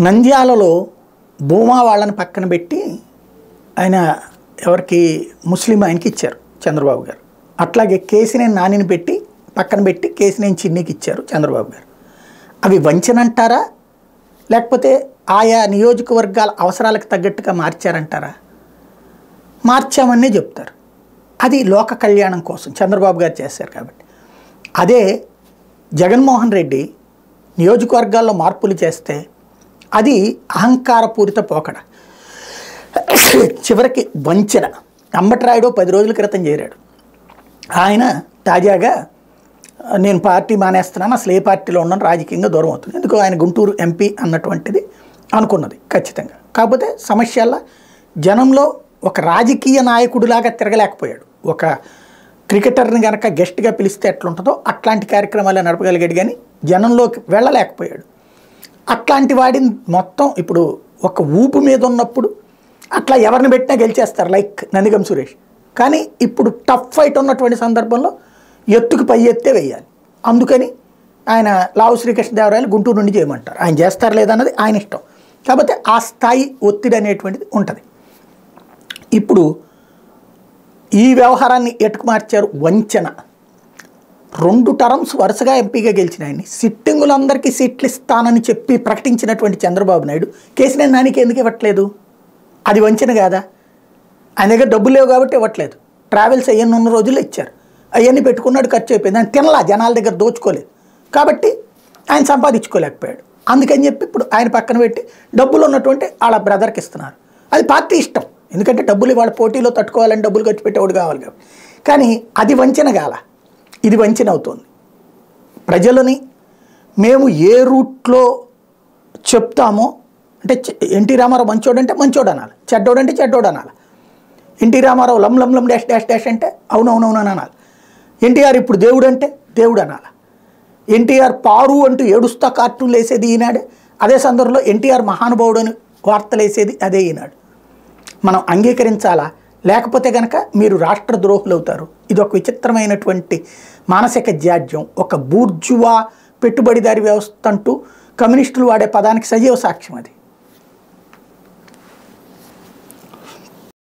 నంద్యాలలో భూమా వాళ్ళని పక్కన పెట్టి ఆయన ఎవరికి ముస్లిం ఆయనకి ఇచ్చారు చంద్రబాబు గారు. అట్లాగే కేసినేని నానిని పెట్టి పక్కన పెట్టి కేసినేని చిన్నికి ఇచ్చారు చంద్రబాబు గారు. అవి వంచన అంటారా, లేకపోతే ఆయా నియోజకవర్గాల అవసరాలకు తగ్గట్టుగా మార్చారంటారా? మార్చామనే చెప్తారు. అది లోక కళ్యాణం కోసం చంద్రబాబు గారు చేశారు కాబట్టి. అదే జగన్మోహన్ రెడ్డి నియోజకవర్గాల్లో మార్పులు చేస్తే అది అహంకారపూరిత పోకడ, చివరికి వంచన. అంబటరాయుడు 10 రోజుల క్రితం చేరాడు. ఆయన తాజాగా నేను పార్టీ మానేస్తున్నాను, అసలు ఏ పార్టీలో ఉన్నాను, రాజకీయంగా దూరం అవుతుంది. ఎందుకు ఆయన గుంటూరు ఎంపీ అన్నటువంటిది అనుకున్నది ఖచ్చితంగా. కాకపోతే సమస్యల్లో జనంలో ఒక రాజకీయ నాయకుడిలాగా తిరగలేకపోయాడు. ఒక క్రికెటర్ని కనుక గెస్ట్గా పిలిస్తే ఎట్లుంటుందో అట్లాంటి కార్యక్రమాలు నడపగలిగాడు, కానీ జనంలోకి వెళ్ళలేకపోయాడు. అట్లాంటి వాడిని మొత్తం ఇప్పుడు ఒక ఊపు మీద ఉన్నప్పుడు అట్లా ఎవరిని పెట్టినా గెలిచేస్తారు, లైక్ నందిగం సురేష్. కానీ ఇప్పుడు టఫ్ ఫైట్ ఉన్నటువంటి సందర్భంలో ఎత్తుకు పై ఎత్తే వేయాలి. అందుకని ఆయన లావు శ్రీకృష్ణదేవరాయలు గుంటూరు నుండి చేయమంటారు. ఆయన చేస్తారు లేదన్నది ఆయన ఇష్టం. కాకపోతే ఆ స్థాయి ఒత్తిడి అనేటువంటిది ఉంటుంది. ఇప్పుడు ఈ వ్యవహారాన్ని ఎటుకు మార్చారు? వంచన. 2 టర్మ్స్ వరుసగా ఎంపీగా గెలిచిన ఆయన్ని సిట్టింగులందరికీ సీట్లు ఇస్తానని చెప్పి ప్రకటించినటువంటి చంద్రబాబు నాయుడు కేసినేని నానికి ఎందుకు ఇవ్వట్లేదు? అది వంచన కాదా? ఆయన దగ్గర డబ్బులు లేవు కాబట్టి ఇవ్వట్లేదు. ట్రావెల్స్ అవన్నీ ఉన్న రోజుల్లో ఇచ్చారు, అవన్నీ పెట్టుకున్నాడు, ఖర్చు అయిపోయింది. ఆయన తినలా, జనాల దగ్గర దోచుకోలేదు కాబట్టి ఆయన సంపాదించుకోలేకపోయాడు. అందుకని చెప్పి ఇప్పుడు ఆయన పక్కన పెట్టి డబ్బులు ఉన్నటువంటి వాళ్ళ బ్రదర్కి ఇస్తున్నారు. అది పార్టీ ఇష్టం, ఎందుకంటే డబ్బులు వాళ్ళ పోటీలో తట్టుకోవాలని డబ్బులు ఖర్చు పెట్టేవాడు కావాలి కాబట్టి. కానీ అది వంచన కాల, ఇది వంచన అవుతుంది. ప్రజలని మేము ఏ రూట్లో చెప్తామో, అంటే ఎన్టీ రామారావు మంచోడు అంటే మంచోడు అనాలి, చెడ్డోడు అంటే చెడ్డోడు అనాలి. ఎన్టీ రామారావు లం లం లం డాష్ డాష్ డాష్ అంటే అవునవునవును అని అనాలి. ఎన్టీఆర్ ఇప్పుడు దేవుడు అంటే దేవుడు అనాలి. ఎన్టీఆర్ పారు అంటూ ఏడుస్తా కార్టూన్లు వేసేది ఈనాడే, అదే సందర్భంలో ఎన్టీఆర్ మహానుభావుడు అని వార్తలు వేసేది అదే ఈనాడు. మనం అంగీకరించాలా? లేకపోతే కనుక మీరు రాష్ట్ర ద్రోహులు అవుతారు. ఇది ఒక విచిత్రమైనటువంటి మానసిక జాడ్యం. ఒక బూర్జువా పెట్టుబడిదారి వ్యవస్థ అంటూ కమ్యూనిస్టులు వాడే పదానికి సజీవ సాక్ష్యం అది.